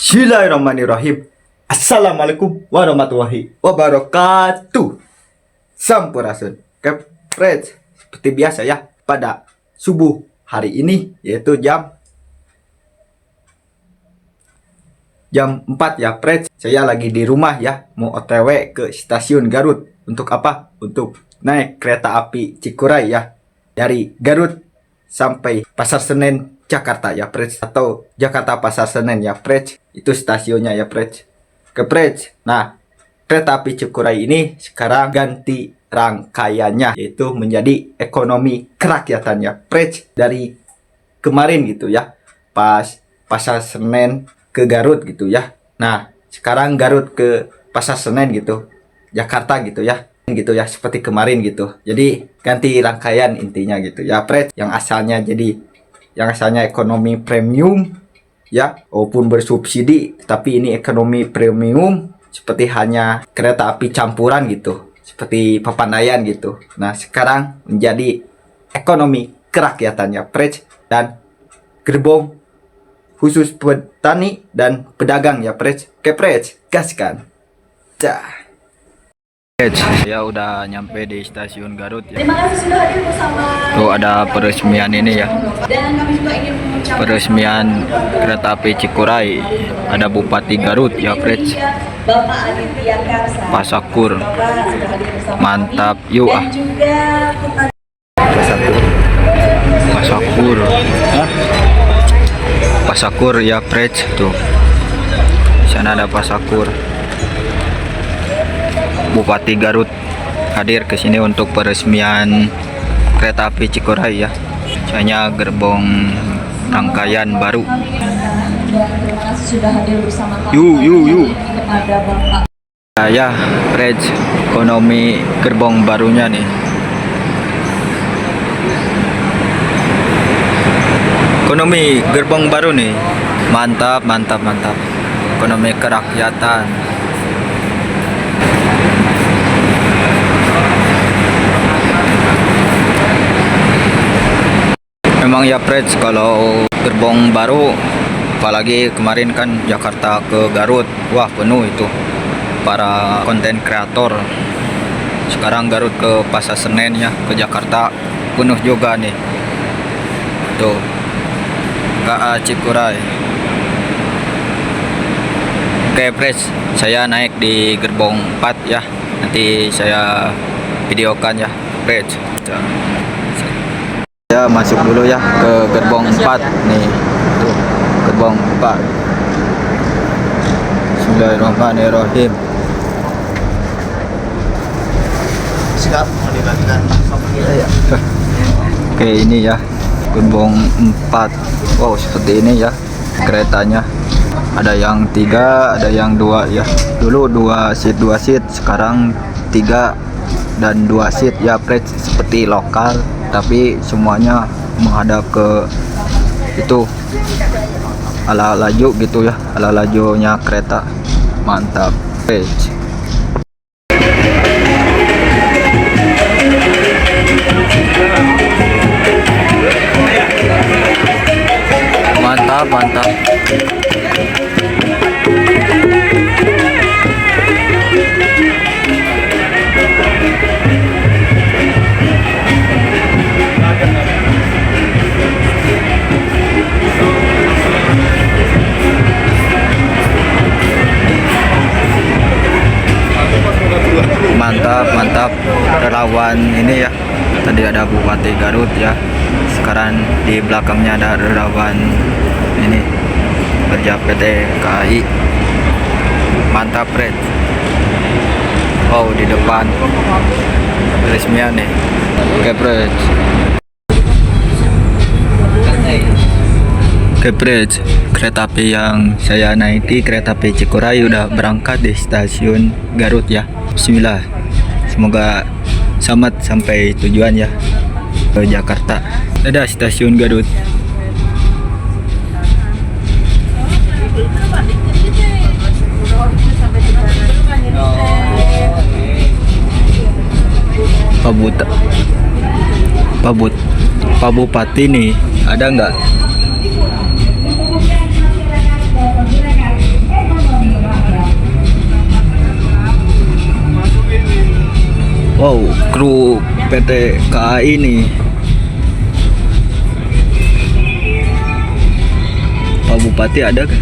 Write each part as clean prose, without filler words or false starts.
Bismillahirrahmanirrahim. Assalamualaikum warahmatullahi wabarakatuh. Sampurasun. Kepret seperti biasa ya pada subuh hari ini, yaitu jam 4 ya Pret. Saya lagi di rumah ya, mau OTW ke stasiun Garut. Untuk apa? Untuk naik kereta api Cikuray ya, dari Garut sampai Pasar Senen Jakarta ya Pret, atau Jakarta Pasar Senen ya Pret. Itu stasiunnya ya Pret. Pret. Nah, kereta api Cikuray ini sekarang ganti rangkaiannya, yaitu menjadi ekonomi kerakyatan ya Pret. Dari kemarin gitu ya, pas Pasar Senen ke Garut gitu ya. Nah, sekarang Garut ke Pasar Senen gitu, Jakarta gitu ya, seperti kemarin gitu. Jadi ganti rangkaian intinya gitu ya Pret. Yang asalnya ekonomi premium ya, walaupun bersubsidi, tapi ini ekonomi premium, seperti hanya kereta api campuran gitu, seperti Papandayan gitu. Nah, sekarang menjadi ekonomi kerakyatannya Pret, dan gerbong khusus petani dan pedagang ya Pret. Pret, gaskan. Dah. Ya udah nyampe di stasiun Garut ya. Terima kasih sudah hadir bersama. Tuh ada peresmian ini ya. Dan kami juga ingin mengucapkan Peresmian kereta api Cikuray. Ada Bupati Garut ya Pret. Bapak Aditya Karsa. Pak Sakur. Bapak sudah hadir bersama Mantap. kami. Yuk Dan juga kepada Pak Sakur. Pak Sakur ya Pret tuh. Sana ada Pak Sakur. Bupati Garut hadir ke sini untuk peresmian kereta api Cikuray ya. Hanya gerbong rangkaian baru. terima kasih sudah hadir bersama kami. Yuk. Kepada Bapak. Ya, Pret, ekonomi gerbong barunya nih. Ekonomi gerbong baru nih. Mantap. Ekonomi kerakyatan. Memang ya Pret, kalau gerbong baru, apalagi kemarin kan Jakarta ke Garut, wah penuh itu para konten kreator. Sekarang Garut ke Pasar Senen ya, ke Jakarta penuh juga nih. Tuh, KA Cikuray. Oke Pret, saya naik di gerbong 4 ya. Nanti saya videokan ya Pret. Ya masuk dulu ya ke gerbong 4 nih. Tuh, gerbong 4. Bismillahirrahmanirrahim. Siap, mau dibagikan. Oke, ini ya gerbong 4. Wow, seperti ini ya keretanya. Ada yang 3, ada yang 2 ya. Dulu 2 seat, sekarang 3 dan 2 seat ya Pret, seperti lokal, tapi semuanya menghadap ke itu ala laju gitu ya, ala lajunya kereta. Mantap Pret. Mantap. Mantap relawan ini ya. Tadi ada Bupati Garut ya, sekarang di belakangnya ada relawan ini kerja PT KAI. Mantap Pret. Oh, di depan peresmian nih. Oke Pret. Kereta api yang saya naiki, kereta api Cikuray, udah berangkat di stasiun Garut ya. Bismillah, semoga selamat sampai tujuan ya, ke Jakarta. Ada stasiun Garut. Pak Bupati nih, ada nggak? Wow, kru PT KAI ini. Pak Bupati ada kan?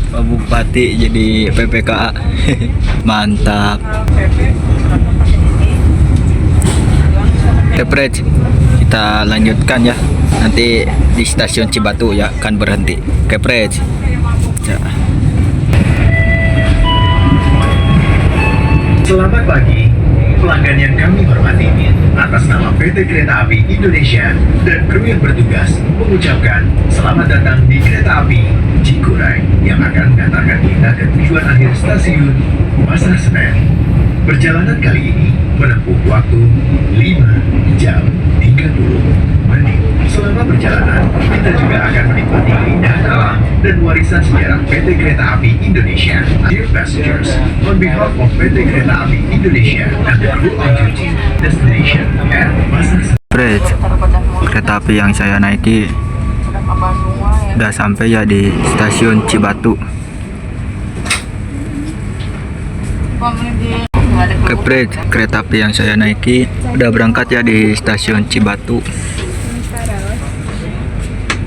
Pak Bupati jadi PPKA. Mantap. Kepret, kita lanjutkan ya. Nanti di stasiun Cibatu ya akan berhenti. Kepret. Ya. Selamat pagi, pelanggan yang kami hormati. Atas nama PT Kereta Api Indonesia dan kru yang bertugas mengucapkan selamat datang di Kereta Api Cikuray yang akan mengantarkan kita ke tujuan akhir stasiun Pasar Senen. Perjalanan kali ini menempuh waktu 5 jam 30 menit. Selama perjalanan, kita juga akan menikmati keindahan alam dan warisan sejarah PT Kereta Api Indonesia. Dear passengers, on behalf of PT Kereta Api Indonesia and the crew on duty, destination at Pasar Senen. Kepret, kereta api yang saya naiki udah sampai ya di stasiun Cibatu. Kepret, kereta api yang saya naiki udah berangkat ya di stasiun Cibatu.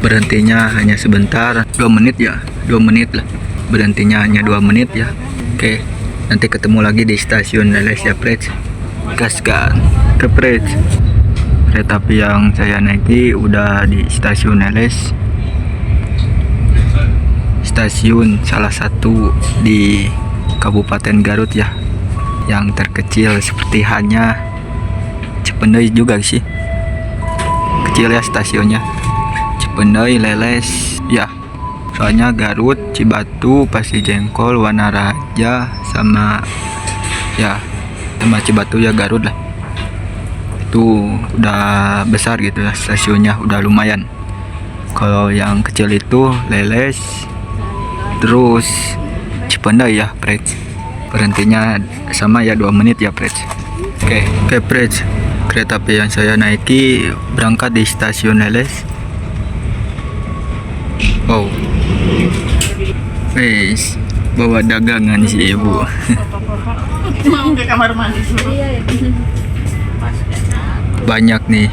Berhentinya hanya sebentar, 2 menit ya, 2 menit lah. Berhentinya hanya 2 menit ya. Oke, nanti ketemu lagi di stasiun Leles ya, Pret. Gaskan. Kepret, kereta api yang saya naiki udah di stasiun Leles. Stasiun salah satu di Kabupaten Garut ya, yang terkecil seperti hanya Cipendoy juga sih. Kecil ya stasiunnya. Cipendoy, Leles ya. Soalnya Garut, Cibatu, Pasir Jengkol, Wanaraja sama ya sama Cibatu ya Garut lah. Itu udah besar gitu ya stasiunnya, udah lumayan. Kalau yang kecil itu Leles, terus Cipendoy ya, Pret. Berhentinya sama ya 2 menit ya, Pret. Oke, Pret. Kereta api yang saya naiki berangkat di stasiun Leles. Oh, wes bawa dagangan si ibu. Mau ke kamar mandi dulu. Banyak nih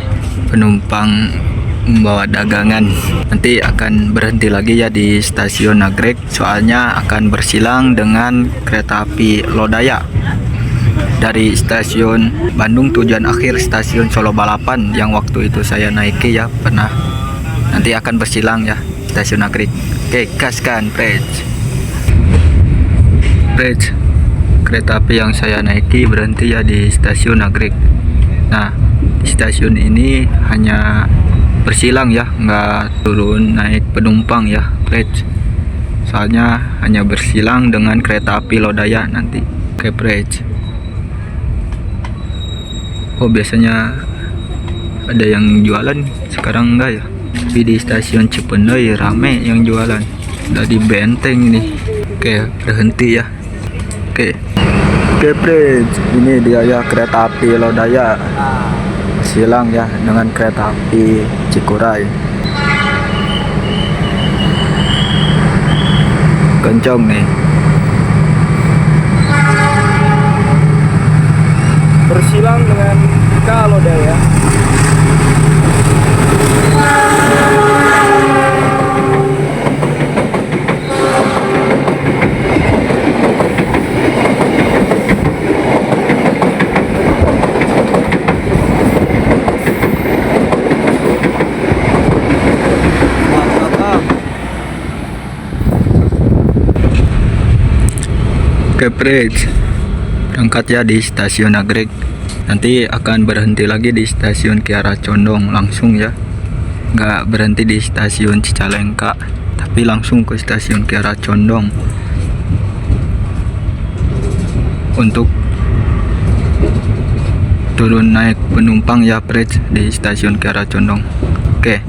penumpang membawa dagangan. Nanti akan berhenti lagi ya di stasiun Nagrek, soalnya akan bersilang dengan kereta api Lodaya dari stasiun Bandung tujuan akhir stasiun Solo Balapan yang waktu itu saya naiki ya pernah. Nanti akan bersilang ya stasiun Nagrek. Oke, gaskan, Pret. Kereta api yang saya naiki berhenti ya di stasiun Nagrek. Nah, di stasiun ini hanya bersilang ya, nggak turun naik penumpang ya, Pret. Soalnya hanya bersilang dengan kereta api Lodaya nanti. Oke, Pret. Oh, biasanya ada yang jualan, sekarang enggak ya. Tapi di stasiun Cipendoy rame yang jualan. Udah di benteng ini. Oke, berhenti ya. Oke, Pret. Ini dia ya kereta api Lodaya. Silang ya dengan kereta api Cikuray. Kencang nih. Bersilang dengan Lodaya. Kepret, berangkat ya di stasiun Nagrek. Nanti akan berhenti lagi di stasiun Kiara Condong langsung ya. Nggak berhenti di stasiun Cicalengka, tapi langsung ke stasiun Kiara Condong untuk turun naik penumpang ya, Pret, di stasiun Kiara Condong. Oke.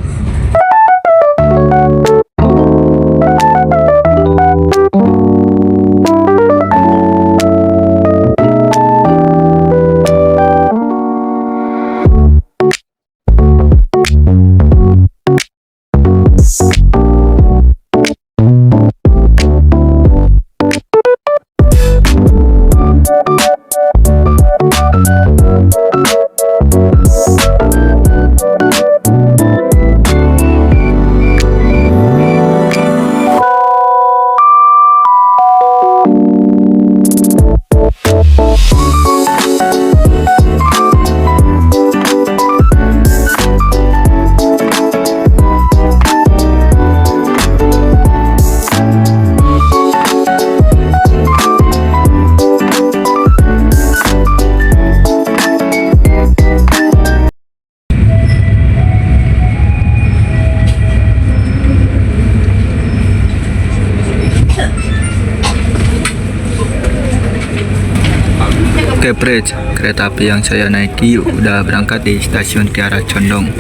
Oke, Prej, kereta api yang saya naiki udah berangkat di stasiun Kiara Condong.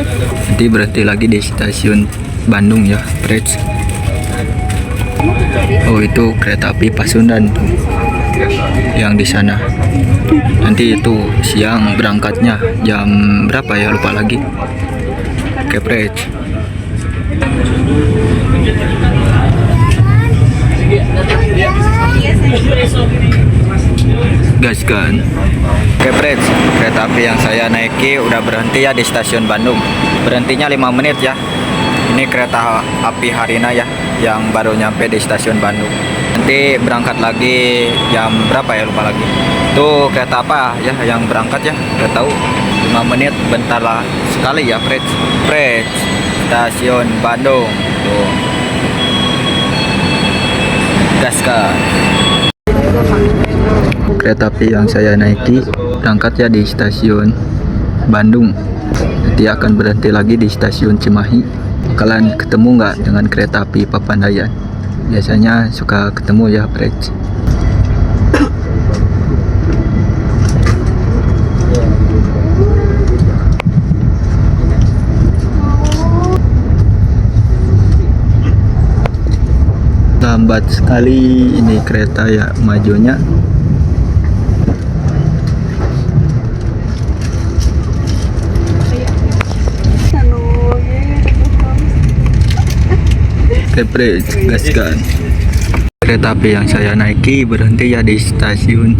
Nanti berhenti lagi di stasiun Bandung ya, Prej. Oh, itu kereta api Pasundan tuh, yang di sana. Nanti itu siang berangkatnya jam berapa ya, lupa lagi. Oke, Prej. Gaskan. Oke, Prej, kereta api yang saya naiki udah berhenti ya di stasiun Bandung. Berhentinya 5 menit ya. Ini kereta api Harina ya, yang baru nyampe di stasiun Bandung. Nanti berangkat lagi jam berapa ya, lupa lagi. Tuh kereta apa ya yang berangkat ya, nggak tahu. 5 menit bentar lah sekali ya, Prej. Prej, stasiun Bandung. Tuh. Gaskan. Kereta api yang saya naiki berangkat ya di stasiun Bandung. Nanti akan berhenti lagi di stasiun Cimahi. Kalian ketemu nggak dengan kereta api Papandayan? Biasanya suka ketemu ya, Prej. Lambat sekali ini kereta ya majunya. Prej, gaskan. Kereta api yang saya naiki berhenti ya di stasiun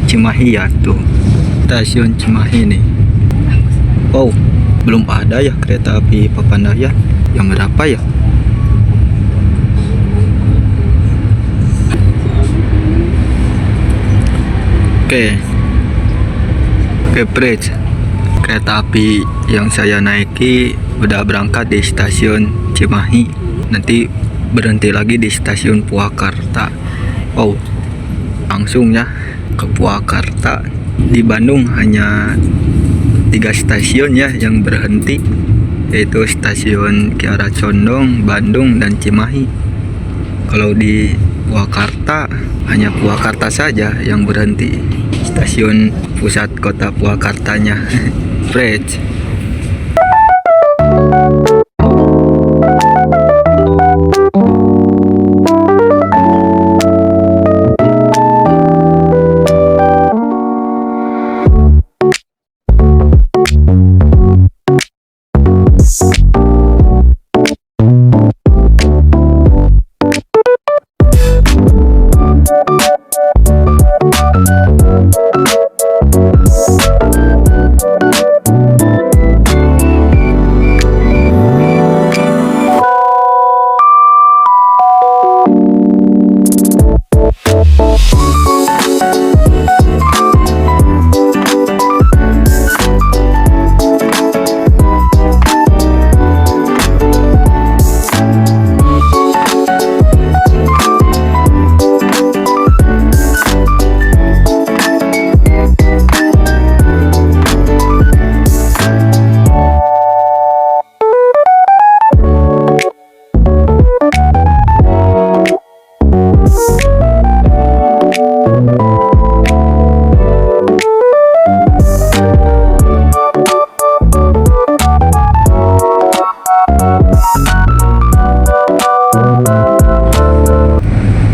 Cimahi ya, tuh stasiun Cimahi nih. Oh, belum ada ya kereta api Papandayan. Yang berapa ya? Oke, Prej, kereta api yang saya naiki udah berangkat di stasiun Cimahi. Nanti berhenti lagi di stasiun Purwakarta. Oh, langsung ya ke Purwakarta. Di Bandung hanya 3 stasiun ya yang berhenti, yaitu stasiun Kiara Condong, Bandung, dan Cimahi. Kalau di Purwakarta hanya Purwakarta saja yang berhenti, stasiun pusat kota Purwakartanya. Prej.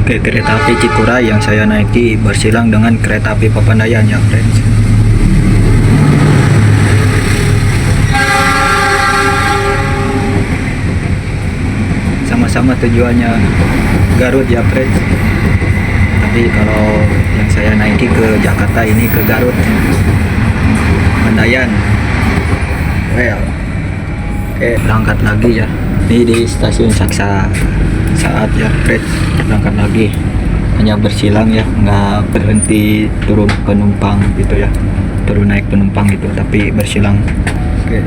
Oke, kereta api Cikuray yang saya naiki bersilang dengan kereta api Papandayan ya, friends. Sama-sama tujuannya Garut ya, friends. Tapi kalau yang saya naiki ke Jakarta, ini ke Garut, Papandayan. Well, oke, berangkat lagi ya. Ini di stasiun Saksa Saat ya, friends. Berangkat lagi, hanya bersilang ya, nggak berhenti turun penumpang gitu ya, turun naik penumpang gitu, tapi bersilang. Oke.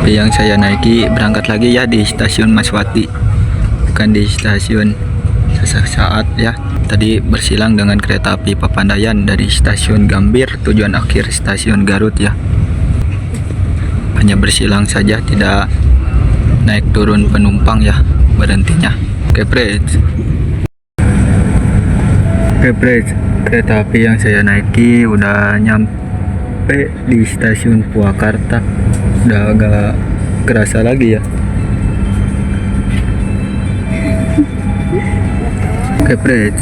Tapi yang saya naiki berangkat lagi ya di stasiun Maswati, bukan di stasiun Saat ya. Tadi bersilang dengan kereta api Papandayan dari stasiun Gambir, tujuan akhir stasiun Garut ya. Hanya bersilang saja, tidak naik turun penumpang ya berhentinya. Oke, Prej. Kereta api yang saya naiki udah nyampe di stasiun Purwakarta. Udah agak kerasa lagi ya. Kepret.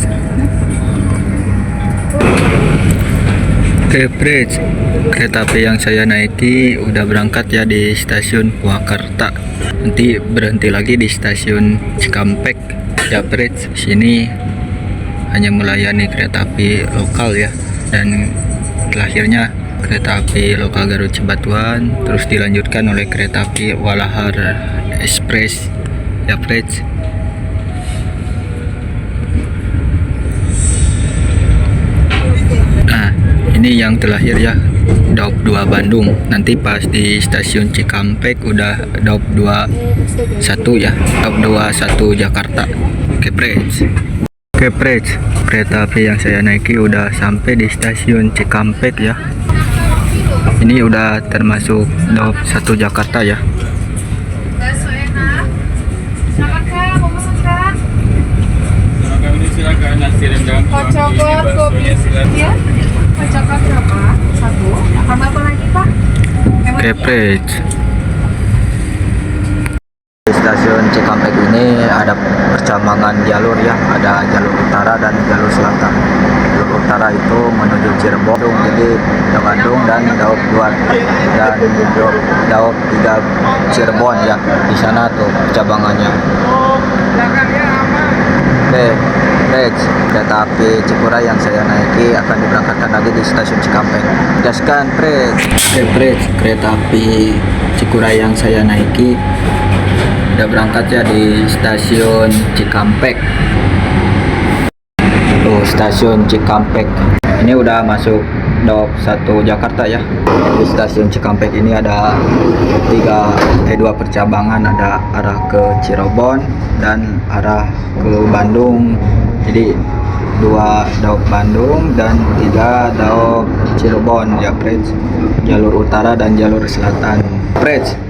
Kereta api yang saya naiki udah berangkat ya di stasiun Purwakarta. Nanti berhenti lagi di stasiun Cikampek. Japret sini hanya melayani kereta api lokal ya, dan terakhirnya kereta api lokal Garut Cibatuan, terus dilanjutkan oleh kereta api Walahar Express Japret. Nah, ini yang terakhir ya, Daup 2 Bandung. Nanti pas di stasiun Cikampek udah Daup 21 ya, Daup 21 Jakarta. Kepret, kereta api yang saya naiki udah sampai di stasiun Cikampek ya. Ini udah termasuk Daup 1 Jakarta ya. Bakso enak. Silakan Kak, mau pesan Kak? Kocokot, kopi. Ya? Kocokot berapa? 1. Tambah apa lagi Pak? Kepret. Di stasiun Cikampek ini ada percabangan jalur ya, ada jalur utara dan jalur selatan. Jalur utara itu menuju Cirebon, jadi ke Bandung, dan Daup 2 dan Daup 3 Cirebon ya. Di sana tuh percabangannya. Kereta api Cikuray yang saya naiki akan diberangkatkan lagi di stasiun Cikampek. Gaskan, kereta api Cikuray yang saya naiki udah berangkat ya di stasiun Cikampek. Tuh, stasiun Cikampek. Ini udah masuk Daup 1 Jakarta ya. Di stasiun Cikampek ini ada 2 percabangan, ada arah ke Cirebon dan arah ke Bandung. Jadi 2 Daup Bandung dan 3 Daup Cirebon ya, jalur utara dan jalur selatan.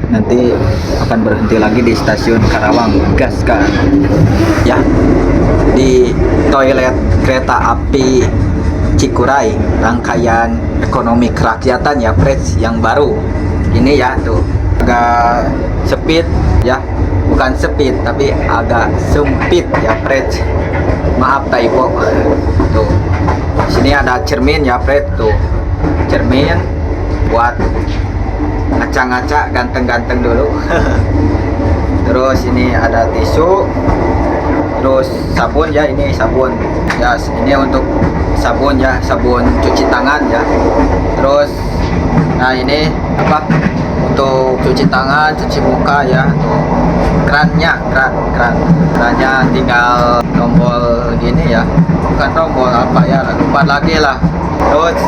Nanti akan berhenti lagi di stasiun Karawang. Gaskan ya, di toilet kereta api Cikuray rangkaian ekonomi kerakyatan ya, yang baru ini ya. Tuh agak sempit ya, bukan sempit tapi agak sempit ya, maaf typo. Tuh sini ada cermin ya, tuh cermin buat ngaca-ngaca ganteng-ganteng dulu. Terus ini ada tisu, terus sabun ya, ini sabun ya, ini untuk sabun ya, sabun cuci tangan ya. Terus nah ini apa, untuk cuci tangan, cuci muka ya. Tuh kerannya, kerannya tinggal tombol gini ya, bukan tombol apa ya, lupa lagi lah. Terus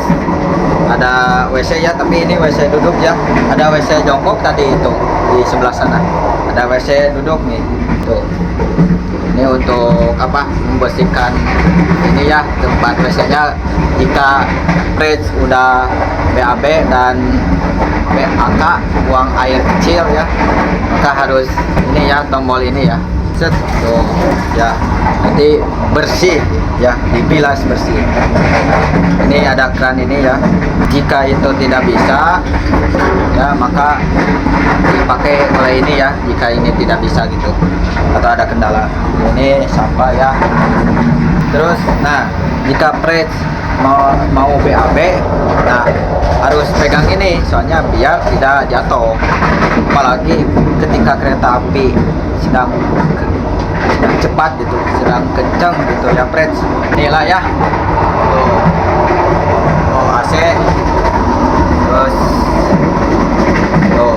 ada WC ya, tapi ini WC duduk ya. Ada WC jongkok tadi itu di sebelah sana. Ada WC duduk nih. Tuh. Ini untuk apa? Membersihkan ini ya, tempat WC-nya. Jika udah BAB dan BAK, buang air kecil ya, maka harus ini ya, tombol ini ya. Set. Tuh ya. Nanti bersih ya, dibilas bersih. Ini ada keran ini ya. Jika itu tidak bisa ya, maka dipakai oleh ini ya, jika ini tidak bisa gitu atau ada kendala. Ini sampah ya. Terus nah, jika mau BAB, nah harus pegang ini soalnya biar tidak jatuh. Apalagi ketika kereta api sedang cepat gitu, sedang kencang gitu ya, inilah ya. Tuh AC, terus tuh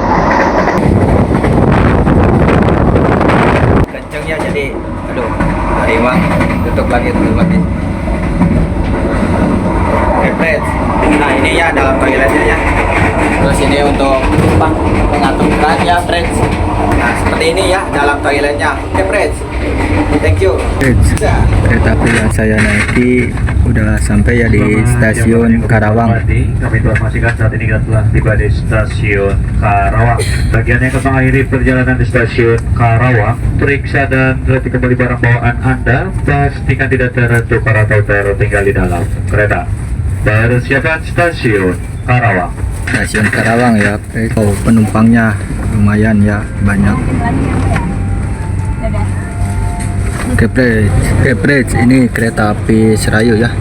kencang ya, jadi aduh dari uang, tutup lagi. Oke, nah ini ya dalam toiletnya ya. Terus ini untuk apa, mengatur keran ya, nah seperti ini ya dalam toiletnya. Oke, Thank you. Kereta api yang saya naiki udah sampai ya di stasiun Karawang. Kami informasikan saat ini kita telah tiba di stasiun Karawang. Bagian yang mengakhiri perjalanan di stasiun Karawang, periksa dan teliti kembali barang bawaan Anda. Pastikan tidak tertukar atau tertinggal di dalam kereta. Persiapan stasiun Karawang. Stasiun Karawang ya. Oh, penumpangnya lumayan ya, banyak. Kepres, ini kereta api Serayu ya,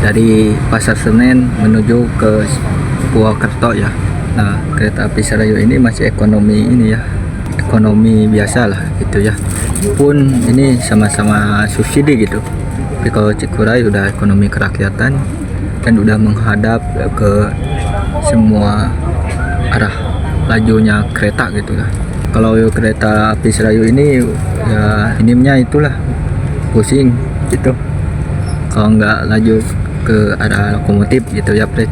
dari Pasar Senen menuju ke Purwokerto ya. Nah, kereta api Serayu ini masih ekonomi ini ya, ekonomi biasa lah gitu ya. Pun ini sama-sama subsidi gitu. Tapi kalau Cikuray udah ekonomi kerakyatan dan udah menghadap ke semua arah lajunya kereta gitu ya. Kalau kereta api Serayu ini ya minimnya itulah pusing gitu. Kalau nggak laju ke arah lokomotif gitu ya, Pres.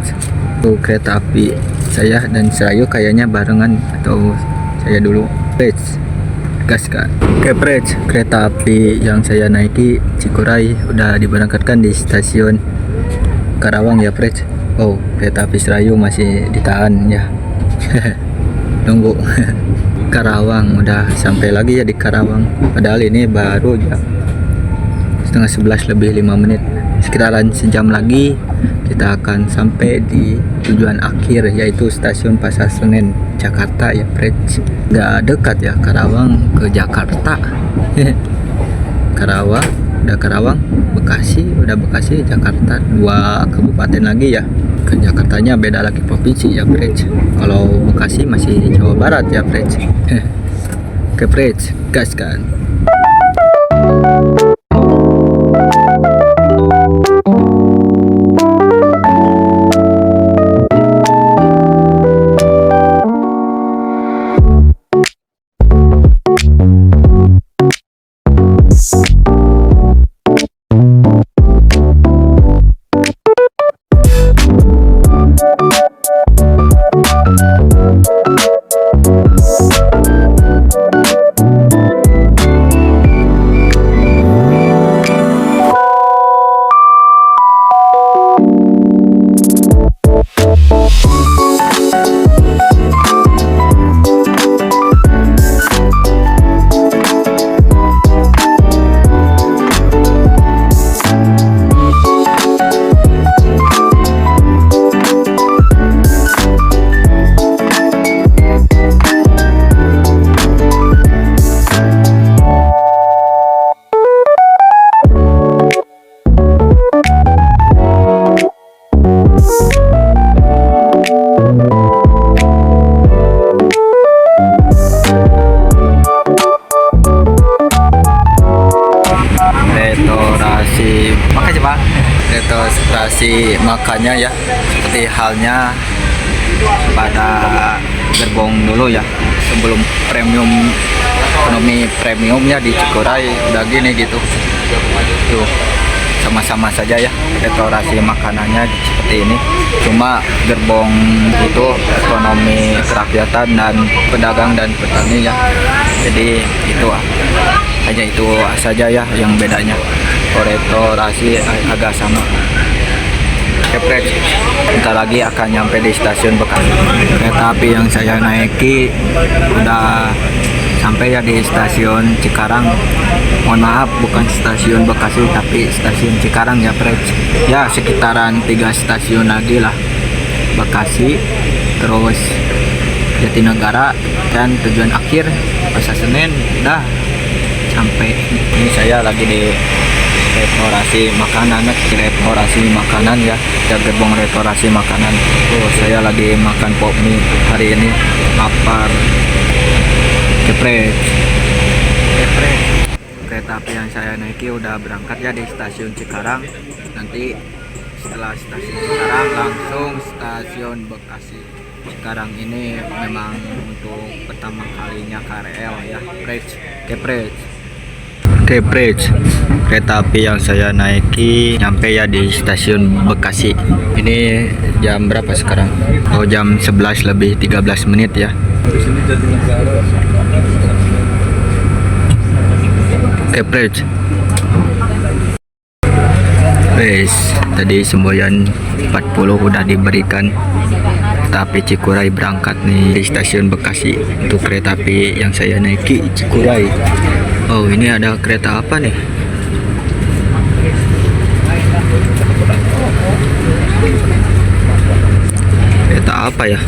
Tuh kereta api saya dan Serayu kayaknya barengan atau saya dulu, Pres. Gas kan. Oke, Pres. Kereta api yang saya naiki Cikuray udah diberangkatkan di stasiun Karawang ya, Pres. Oh, kereta api Serayu masih ditahan ya. Tunggu. Karawang udah sampai lagi ya di Karawang, padahal ini baru jam setengah 11 lebih 5 menit. Sekitaran sejam lagi kita akan sampai di tujuan akhir, yaitu stasiun Pasar Senen Jakarta ya, Pres. Nggak dekat ya Karawang ke Jakarta. Karawang, Bekasi, udah Bekasi, Jakarta, 2 kabupaten lagi ya. Ke Jakartanya beda lagi provinsi ya, Pres. Kalau Bekasi masih Jawa Barat ya, Pres. Oke, Pres, gas kan. Restorasi makannya ya, seperti halnya pada gerbong dulu ya, sebelum premium ekonomi premiumnya di Cikuray udah gini gitu. Tuh sama-sama saja ya, restorasi makanannya seperti ini, cuma gerbong itu ekonomi kerakyatan dan pedagang dan petani ya. Jadi itu hanya itu saja ya yang bedanya. Restorasi agak sama. Kepres, bentar lagi akan nyampe di stasiun Bekasi. Kereta api yang saya naiki udah sampai ya di stasiun Cikarang. Mohon maaf, bukan stasiun Bekasi tapi stasiun Cikarang ya, Pres. Ya sekitaran 3 stasiun lagi lah. Bekasi, terus Jatinegara, dan tujuan akhir Pasar Senen. Udah sampai. Ini saya lagi di restorasi makanan ya, gerbong restorasi makanan. Oh, saya lagi makan pop mie hari ini, lapar. Kepres. Kereta api yang saya naiki udah berangkat ya di stasiun Cikarang. Nanti setelah stasiun Cikarang langsung stasiun Bekasi. Cikarang ini memang untuk pertama kalinya KRL ya, Kepres. Kereta api yang saya naiki nyampe ya di stasiun Bekasi. Ini jam berapa sekarang? Oh, jam 11 lebih 13 menit ya. Keprej. Guys, tadi semboyan 40 udah diberikan. Kereta api Cikuray berangkat nih di stasiun Bekasi untuk kereta api yang saya naiki Cikuray. Oh, ini ada kereta apa nih? Kereta apa ya?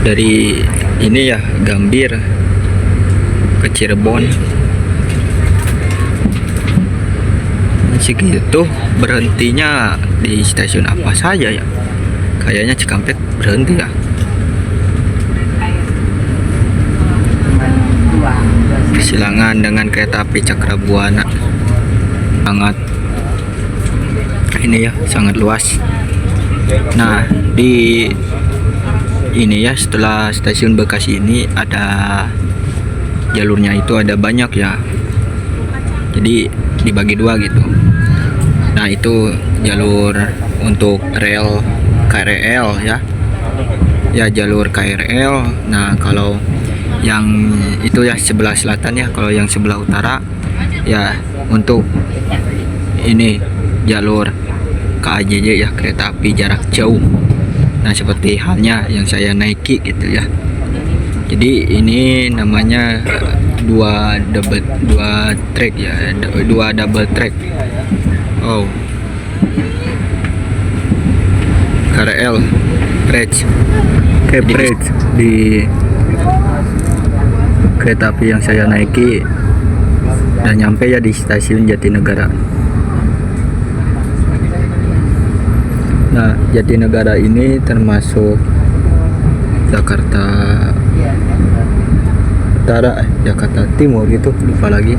Dari ini ya, Gambir ke Cirebon. Segitu berhentinya di stasiun apa saja ya? Kayaknya Cikampek berhenti ya. Kesilangan dengan kereta api Cakrabuana. Sangat ini ya, sangat luas. Nah, di ini ya, setelah stasiun Bekasi ini ada jalurnya, itu ada banyak ya. Jadi dibagi dua gitu. Nah, itu jalur untuk rel KRL ya. Ya, jalur KRL. Nah, kalau yang itu ya sebelah selatan ya. Kalau yang sebelah utara ya untuk ini jalur KAJJ ya, kereta api jarak jauh. Nah, seperti halnya yang saya naiki gitu ya. Jadi ini namanya dua track ya, dua double track. Oh, KRL Prej, Keprej di kereta api yang saya naiki dan nyampe ya di stasiun Jatinegara. Nah, Jatinegara ini termasuk Jakarta Utara, Jakarta Timur gitu, lupa lagi.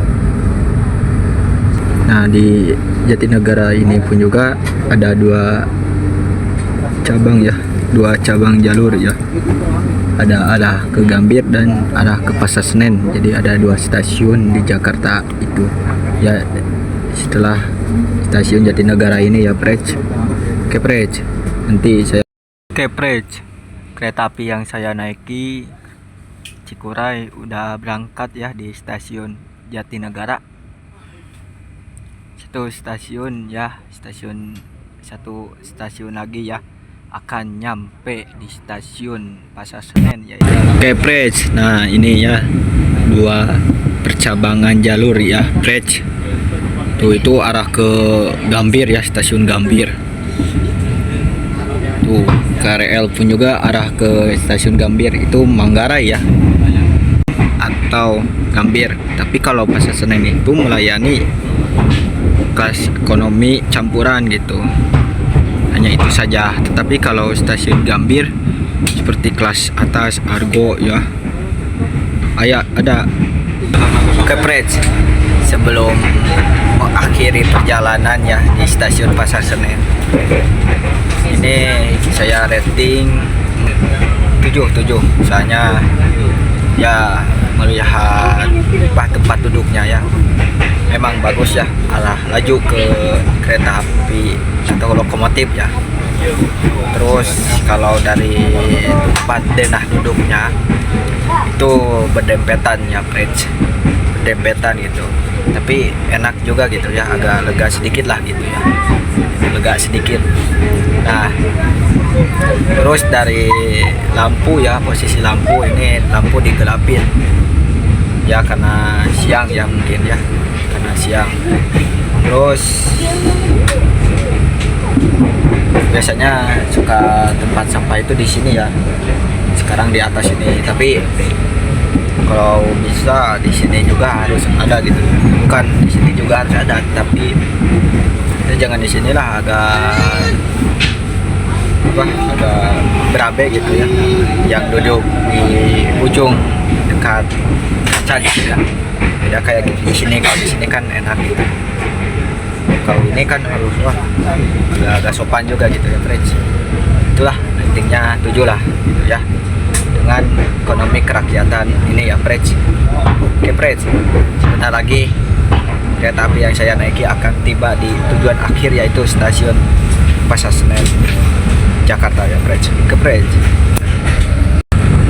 Nah, di Jatinegara ini pun juga ada dua cabang ya, dua cabang jalur ya. Ada arah ke Gambir dan arah ke Pasar Senen. Jadi ada dua stasiun di Jakarta itu. Ya, setelah stasiun Jatinegara ini ya Prej, Keprej. Nanti saya Keprej, kereta api yang saya naiki Cikuray udah berangkat ya di stasiun Jatinegara. Satu stasiun ya, satu stasiun lagi ya akan nyampe di stasiun Pasar Senen yaitu Keprej. Nah, ini ya dua percabangan jalur ya Prej. Tuh, itu arah ke Gambir ya, stasiun Gambir. Tuh, KRL pun juga arah ke stasiun Gambir, itu Manggarai ya atau Gambir. Tapi kalau Pasar Senen itu melayani kelas ekonomi campuran gitu, hanya itu saja. Tetapi kalau stasiun Gambir seperti kelas atas Argo ya, ada Keprej. Sebelum mengakhiri perjalanan ya di stasiun Pasar Senen, ini saya rating 7. Soalnya ya melihat tempat duduknya ya memang bagus ya, arah laju ke kereta api atau lokomotif ya. Terus kalau dari tempat denah duduknya itu berdempetan ya Prej, berdempetan gitu. Tapi enak juga gitu ya, agak lega sedikit lah gitu ya, lega sedikit. Nah, terus dari lampu ya, posisi lampu ini lampu digelapin ya karena siang ya, mungkin ya karena siang. Terus biasanya suka tempat sampah itu di sini ya, sekarang di atas ini. Tapi kalau bisa di sini juga harus ada gitu, bukan di sini juga harus ada, tapi ya jangan di sinilah, agak berabe gitu ya, yang duduk di ujung dekat kaca gitu ya. Beda kayak di sini, kalau di sini kan enak gitu. Kalau ini kan harus agak sopan juga gitu ya Prej. Itulah intinya 7 lah gitu ya, dengan ekonomi kerakyatan ini ya Prej. Oke Prej, sebentar lagi kereta api yang saya naiki akan tiba di tujuan akhir yaitu stasiun Pasar Senen Jakarta ya Prej. Ke Prej.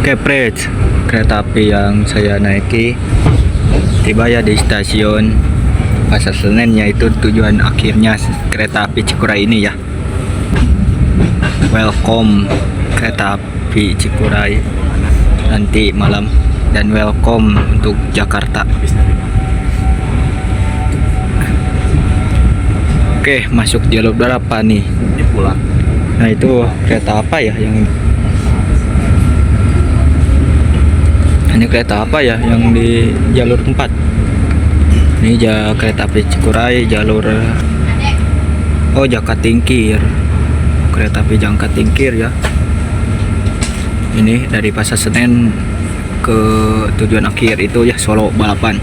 Oke, Pret, kereta api yang saya naiki tiba ya di stasiun Pasar Senen, yaitu tujuan akhirnya kereta api Cikuray ini ya. Welcome kereta api Cikuray nanti malam, dan welcome untuk Jakarta. Oke, masuk jalur berapa nih? Ini pulang. Nah, itu kereta apa ya yang ini kereta apa ya yang di jalur 4? Ini kereta api Cikuray jalur Jakatingkir. Kereta api Jakatingkir ya. Ini dari Pasar Senen ke tujuan akhir itu ya, Solo Balapan.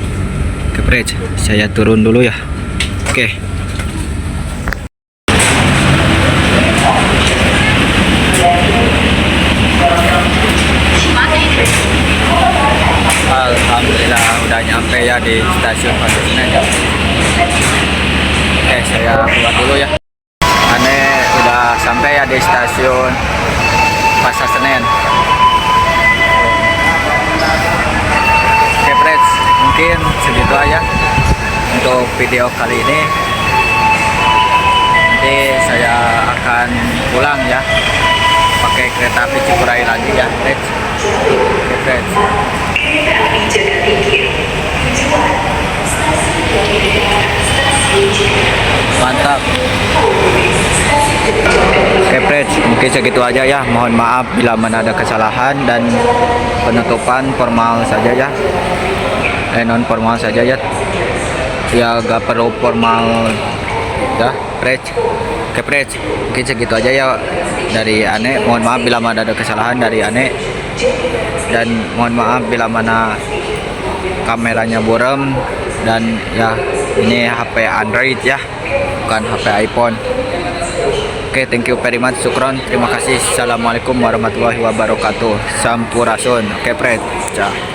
Oke, Pret, saya turun dulu ya. Oke. Alhamdulillah udah nyampe ya di stasiun Pasar Senen ya. Oke, saya keluar dulu ya. Ane udah sampai ya di stasiun Pasar Senen. Oke, friends, mungkin segitu aja untuk video kali ini. Nanti saya akan pulang ya pakai kereta api Cikuray lagi ya, friends. Oke, friends. Mantap. Oke, friends, mungkin segitu aja ya. Mohon maaf bila mana ada kesalahan, dan penutupan formal saja ya. Non formal saja ya. Ya gak perlu formal ya, friends. Oke, friends, mungkin segitu aja ya dari Ane. Mohon maaf bila mana ada kesalahan dari Ane, dan mohon maaf bila mana kameranya buram, dan ya ini HP Android ya, bukan HP iPhone. Oke, thank you very much, syukron, terima kasih. Assalamualaikum warahmatullahi wabarakatuh. Sampurasun. Oke, friends. Ciao.